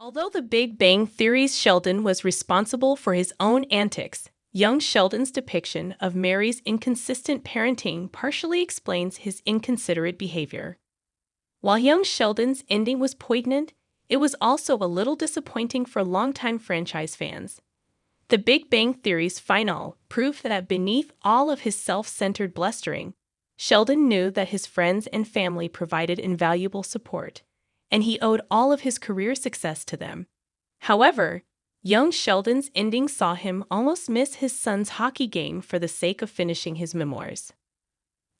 Although the Big Bang Theory's Sheldon was responsible for his own antics, young Sheldon's depiction of Mary's inconsistent parenting partially explains his inconsiderate behavior. While young Sheldon's ending was poignant, it was also a little disappointing for longtime franchise fans. The Big Bang Theory's finale proved that beneath all of his self-centered blustering, Sheldon knew that his friends and family provided invaluable support, and he owed all of his career success to them. However, young Sheldon's ending saw him almost miss his son's hockey game for the sake of finishing his memoirs.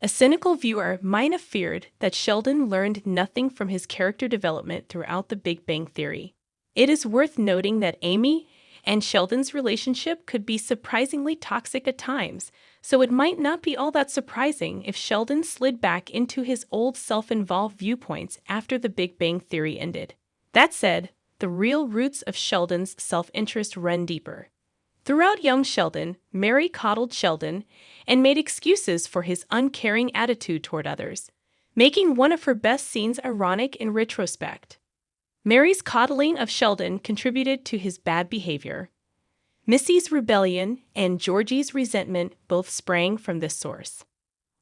A cynical viewer might have feared that Sheldon learned nothing from his character development throughout the Big Bang Theory. It is worth noting that Amy and Sheldon's relationship could be surprisingly toxic at times, so it might not be all that surprising if Sheldon slid back into his old self-involved viewpoints after the Big Bang Theory ended. That said, the real roots of Sheldon's self-interest run deeper. Throughout young Sheldon, Mary coddled Sheldon and made excuses for his uncaring attitude toward others, making one of her best scenes ironic in retrospect. Mary's coddling of Sheldon contributed to his bad behavior. Missy's rebellion and Georgie's resentment both sprang from this source.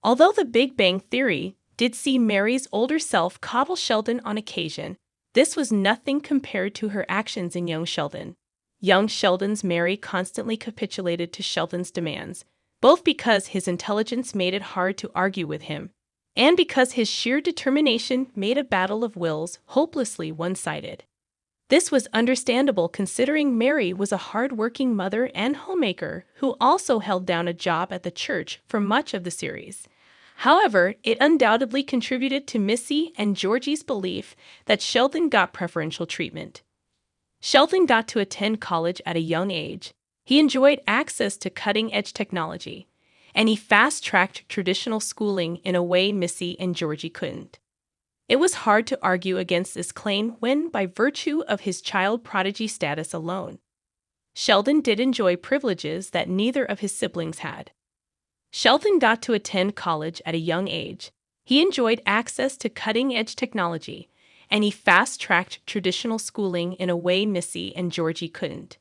Although the Big Bang Theory did see Mary's older self coddle Sheldon on occasion, this was nothing compared to her actions in young Sheldon. Young Sheldon's Mary constantly capitulated to Sheldon's demands, both because his intelligence made it hard to argue with him, and because his sheer determination made a battle of wills hopelessly one-sided. This was understandable considering Mary was a hard-working mother and homemaker who also held down a job at the church for much of the series. However, it undoubtedly contributed to Missy and Georgie's belief that Sheldon got preferential treatment. Sheldon got to attend college at a young age. He enjoyed access to cutting-edge technology, and he fast-tracked traditional schooling in a way Missy and Georgie couldn't. It was hard to argue against this claim when, by virtue of his child prodigy status alone, Sheldon did enjoy privileges that neither of his siblings had. Sheldon got to attend college at a young age. He enjoyed access to cutting-edge technology, and he fast-tracked traditional schooling in a way Missy and Georgie couldn't.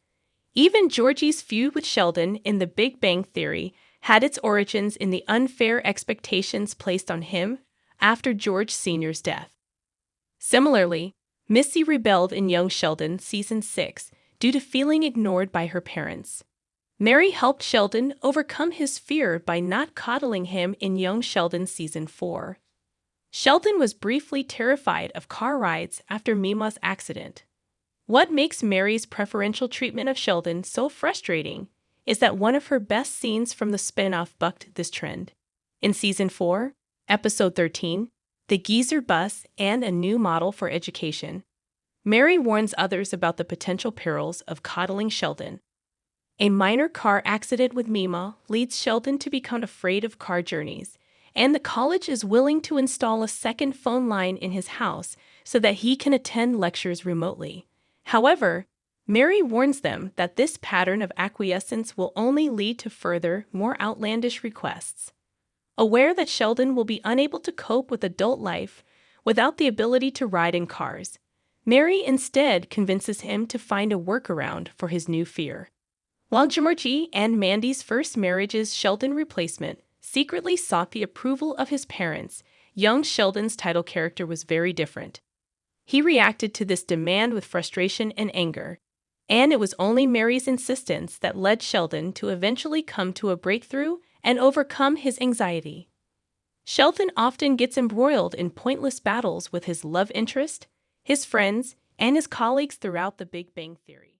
Even Georgie's feud with Sheldon in The Big Bang Theory had its origins in the unfair expectations placed on him after George Sr.'s death. Similarly, Missy rebelled in young Sheldon Season 6 due to feeling ignored by her parents. Mary helped Sheldon overcome his fear by not coddling him in young Sheldon Season 4. Sheldon was briefly terrified of car rides after Mima's accident. What makes Mary's preferential treatment of Sheldon so frustrating is that one of her best scenes from the spin-off bucked this trend. In Season 4, Episode 13, The Geezer Bus and a New Model for Education, Mary warns others about the potential perils of coddling Sheldon. A minor car accident with Mima leads Sheldon to become afraid of car journeys, and the college is willing to install a second phone line in his house so that he can attend lectures remotely. However, Mary warns them that this pattern of acquiescence will only lead to further, more outlandish requests. Aware that Sheldon will be unable to cope with adult life without the ability to ride in cars, Mary instead convinces him to find a workaround for his new fear. While Georgie and Mandy's first marriage's Sheldon replacement secretly sought the approval of his parents, young Sheldon's title character was very different. He reacted to this demand with frustration and anger, and it was only Mary's insistence that led Sheldon to eventually come to a breakthrough and overcome his anxiety. Sheldon often gets embroiled in pointless battles with his love interest, his friends, and his colleagues throughout the Big Bang Theory.